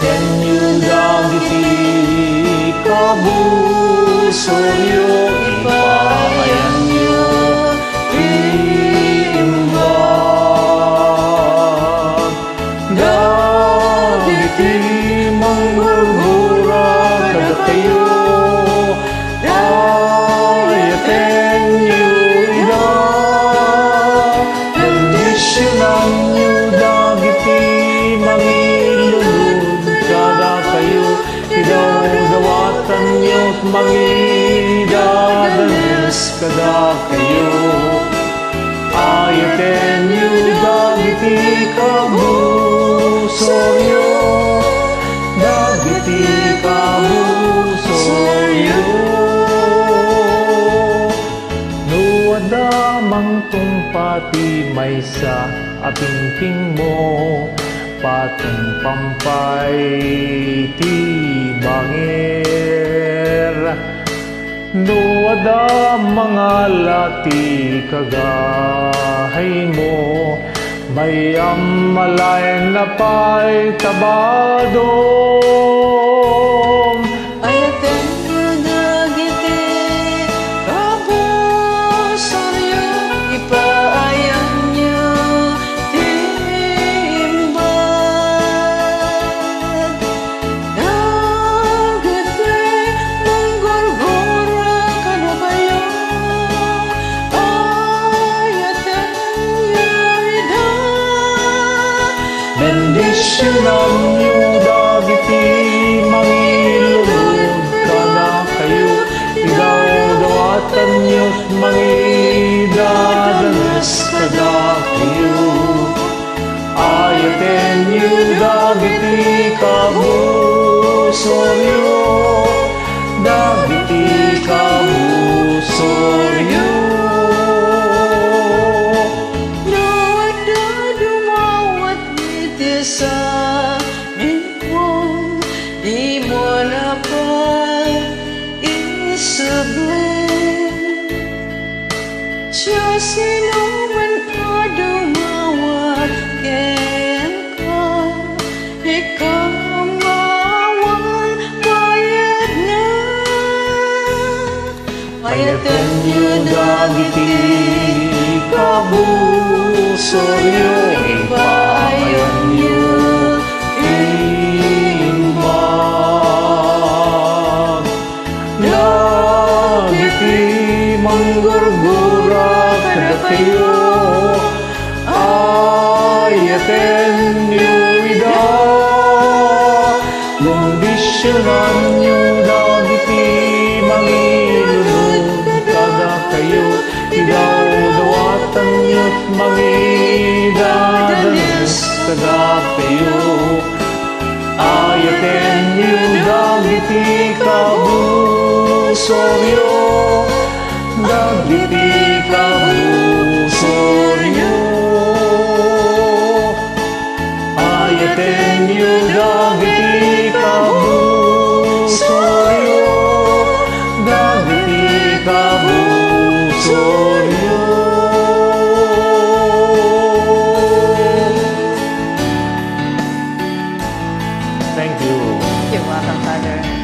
Tenyu dagiti kabusoryo ipayanyo imbag dagiti manggurgura kada kayo ayatenyo ida bendisyonan nyo dagiti mangilulod kada kayo idawdawatan nyo't mangidadanes kada kayo ayatenyo dagiti kabusoryo dagiti kabusoryo nuwadamang tumpati maysa apingping mo patong pampay ti bangir nuwada mga lati kagahay mo mayam malay na pa'y tabadom ayatenyo dagiti kabusoryo ipayanyo timbag dagiti manggurgura kada kayo ayatenyo ida bendisyonan nyo dagiti mangilulod kada kayo idawdawatan nyo't mangidadanes kada kayo ayatenyo dagiti kabusoryo dagiti kabusoryo Nawada dumawat ngiti sa mingkong di mo na pa isublim siya sino man ka dumawat ken ka ikaw mawang bayad na ayatenyo dagiti kabusoryo ipayanyo imbag dagiti manggurgura kada kayo ayatenyo ida bendisyonan nyo dagiti mangilulod kada kayo idawdawatan nyo't mangidadanes kada kayo ayatenyo dagiti kabusoryo dagiti kabusoryo ayatenyo dagiti kabusoryo dagiti kabusoryo Thank you. You're welcome, Father.